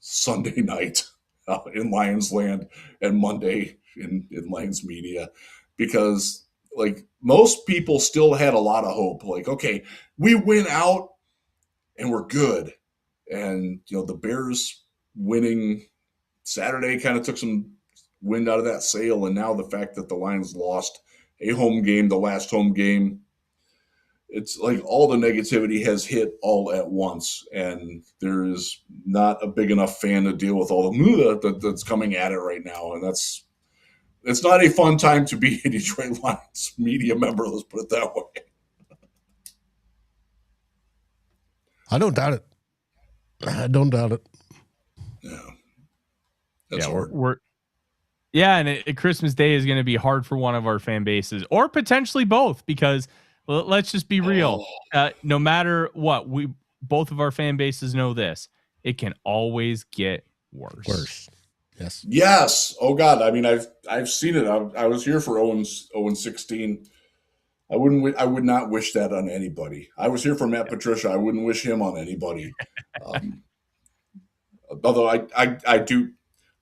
Sunday night in Lions land and Monday in Lions media, because like most people still had a lot of hope. Like, okay, we win out and we're good. And, the Bears winning Saturday kind of took some wind out of that sail. And now the fact that the Lions lost a home game, the last home game, it's like all the negativity has hit all at once. And there is not a big enough fan to deal with all the that's coming at it right now. And it's not a fun time to be a Detroit Lions media member. Let's put it that way. I don't doubt it. I don't doubt it. Yeah. That's hard. And Christmas Day is going to be hard for one of our fan bases, or potentially both, because let's just be real. No matter what, both of our fan bases know this. It can always get worse. Yes. Yes. Oh God. I mean, I've seen it. I was here for 0-16. I would not wish that on anybody. I was here for Matt Patricia. I wouldn't wish him on anybody. Although I do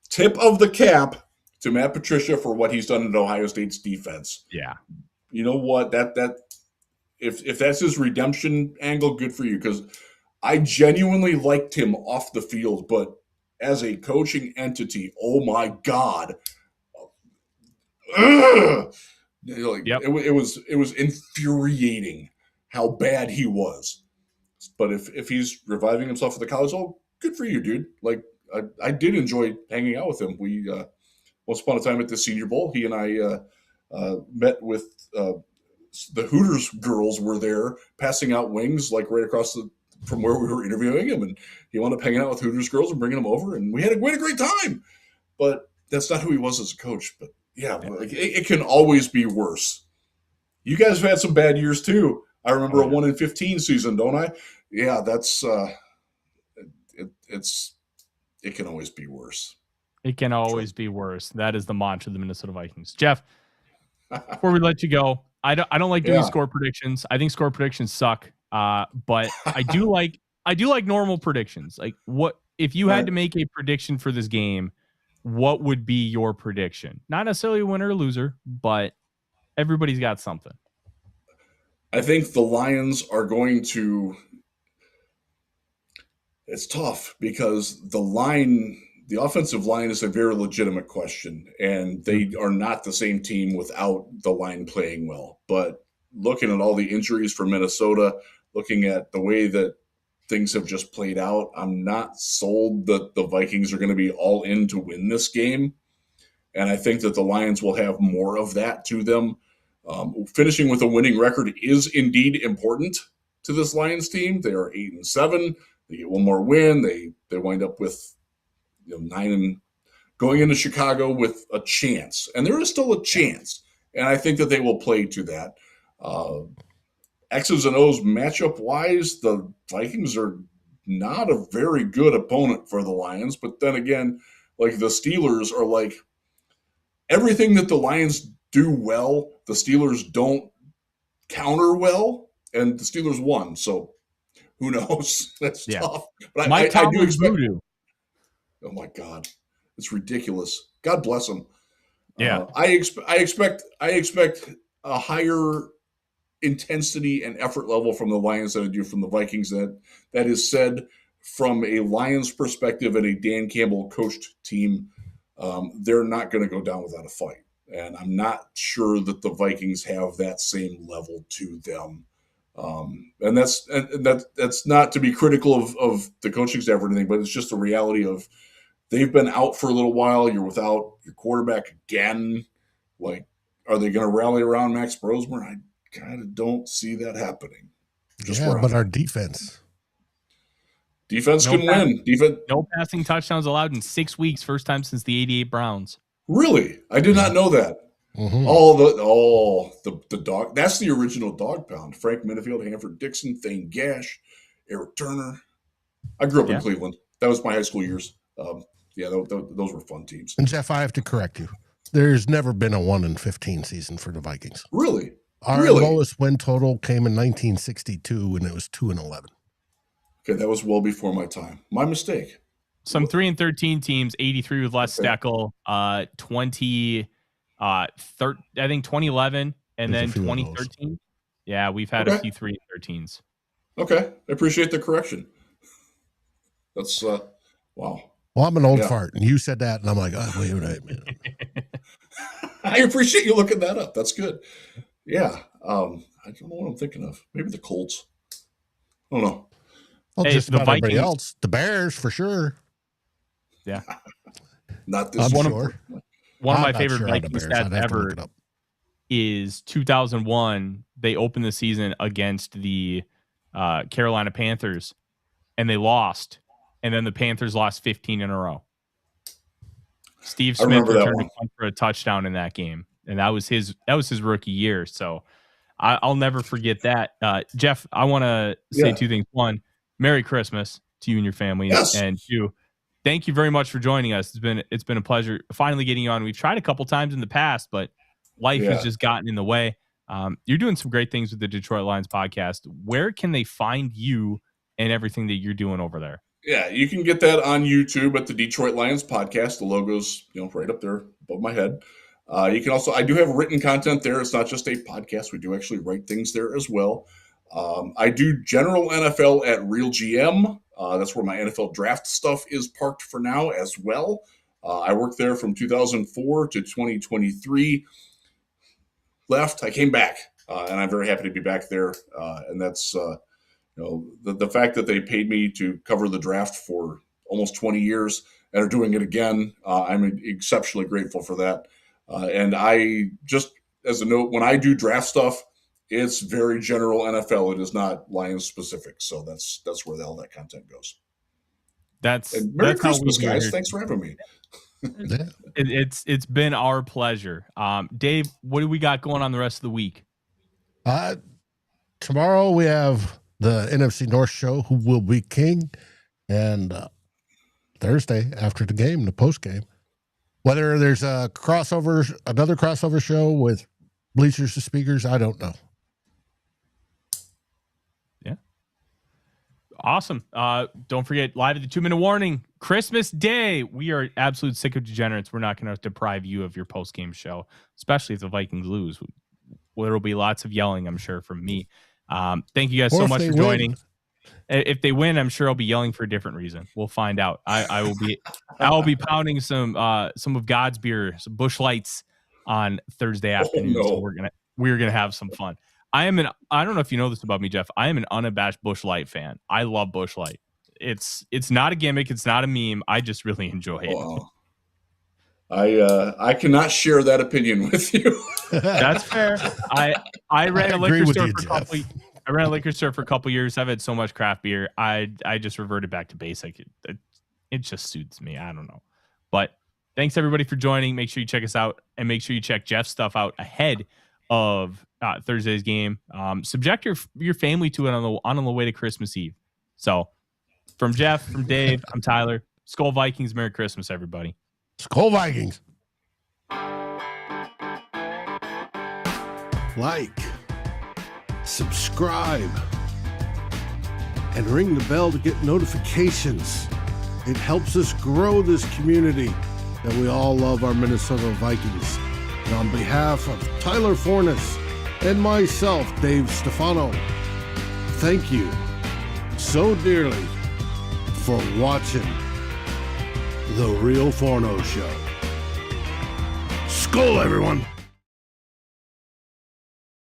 tip of the cap to Matt Patricia for what he's done in Ohio State's defense. Yeah. You know what? That if that's his redemption angle, good for you, because I genuinely liked him off the field, but as a coaching entity, oh my God. It was infuriating how bad he was. But if he's reviving himself at the college level, good for you, dude. Like I did enjoy hanging out with him. We once upon a time at the Senior Bowl, he and I met with the Hooters girls were there passing out wings like right across from where we were interviewing him, and he wound up hanging out with Hooters girls and bringing them over, and we had a great time. But that's not who he was as a coach. But yeah. Like, it can always be worse. You guys have had some bad years too. I remember a 1-15 season, don't I? Yeah, that's it can always be worse. It can always be worse. That is the mantra of the Minnesota Vikings. Jeff, before we let you go, I don't like doing score predictions. I think score predictions suck. But I do like normal predictions. Like, what if you had to make a prediction for this game? What would be your prediction? Not necessarily a winner or loser, but everybody's got something. I think the Lions are going to. It's tough because the offensive line is a very legitimate question, and they are not the same team without the line playing well. But looking at all the injuries for Minnesota, looking at the way that things have just played out, I'm not sold that the Vikings are going to be all in to win this game. And I think that the Lions will have more of that to them. Finishing with a winning record is indeed important to this Lions team. They are 8-7. They get one more win. They wind up with 9 and going into Chicago with a chance, and there is still a chance. And I think that they will play to that. X's and O's matchup wise, the Vikings are not a very good opponent for the Lions. But then again, like the Steelers are like everything that the Lions do well, the Steelers don't counter well, and the Steelers won. So who knows? That's tough. But I do expect. Oh my God, it's ridiculous. God bless him. Yeah, I expect a higher intensity and effort level from the Lions than I do from the Vikings. That is said from a Lions perspective and a Dan Campbell coached team. They're not going to go down without a fight, and I'm not sure that the Vikings have that same level to them. And that's not to be critical of the coaching staff or anything, but it's just the reality of they've been out for a little while. You're without your quarterback again. Like, are they going to rally around Max Brosmer? I kind of don't see that happening. But our defense can win. No passing touchdowns allowed in 6 weeks. First time since the '88 Browns. Really? I did not know that. Mm-hmm. The dog. That's the original dog pound. Frank Minifield, Hanford Dixon, Thane Gash, Eric Turner. I grew up in Cleveland. That was my high school years. Those were fun teams. And Jeff, I have to correct you. There's never been a 1-15 season for the Vikings. Really? Our lowest win total came in 1962, and it was 2-11. Okay, that was well before my time. My mistake. Some 3-13 teams, 83 with Les Steckel, 2011, and then 2013. Yeah, we've had a few 3-13s. Okay, I appreciate the correction. That's wow. Well, I'm an old fart, and you said that, and I'm like, oh, wait a minute. I appreciate you looking that up. That's good. Yeah. I don't know what I'm thinking of. Maybe the Colts. I don't know. Well, just about everybody else. The Bears, for sure. Yeah. Not this sure. One of my favorite Vikings stats ever is 2001. They opened the season against the Carolina Panthers, and they lost. And then the Panthers lost 15 in a row. Steve Smith returned a punt for a touchdown in that game, and that was his rookie year. So I'll never forget that. Jeff, I want to say two things. One, Merry Christmas to you and your family, and two, thank you very much for joining us. It's been a pleasure finally getting you on. We've tried a couple times in the past, but life has just gotten in the way. You're doing some great things with the Detroit Lions podcast. Where can they find you and everything that you're doing over there? Yeah, you can get that on YouTube at the Detroit Lions podcast. The logo's right up there above my head. You can also, I do have written content there. It's not just a podcast. We do actually write things there as well. I do general NFL at Real GM. That's where my NFL draft stuff is parked for now as well. I worked there from 2004 to 2023. Left, I came back, and I'm very happy to be back there. And that's the fact that they paid me to cover the draft for almost 20 years and are doing it again. I'm exceptionally grateful for that. And I just, as a note, when I do draft stuff, it's very general NFL. It is not Lions specific. So that's where all that content goes. And Merry Christmas, guys. Thanks for having me. It's been our pleasure. Dave, what do we got going on the rest of the week? Tomorrow we have the NFC North show, Who Will Be King, and Thursday after the game, the post game. Whether there's another crossover show with Bleachers to Speakers, I don't know. Yeah. Awesome. Don't forget, live at the 2-minute warning, Christmas Day. We are absolute sick of degenerates. We're not going to deprive you of your post game show, especially if the Vikings lose. There will be lots of yelling, I'm sure, from me. Thank you guys so much for joining. If they win, I'm sure I'll be yelling for a different reason. We'll find out. I will be pounding some of God's beer, some Busch Lights on Thursday afternoon. So we're gonna have some fun. I don't know if you know this about me, Jeff. I am an unabashed Busch Light fan. I love Busch Light. It's not a gimmick. It's not a meme. I just really enjoy it. Wow. I cannot share that opinion with you. That's fair. I ran a liquor store for a couple. I ran a liquor store for a couple years. I've had so much craft beer. I just reverted back to basic. It just suits me. I don't know. But thanks everybody for joining. Make sure you check us out and make sure you check Jeff's stuff out ahead of Thursday's game. Subject your family to it on the way to Christmas Eve. So from Jeff, from Dave, I'm Tyler. SKOL Vikings. Merry Christmas, everybody. SKOL Vikings. Like, subscribe, and ring the bell to get notifications. It helps us grow this community that we all love our Minnesota Vikings. And on behalf of Tyler Forness and myself, Dave Stefano, thank you so dearly for watching The Real Forno Show. SKOL, everyone!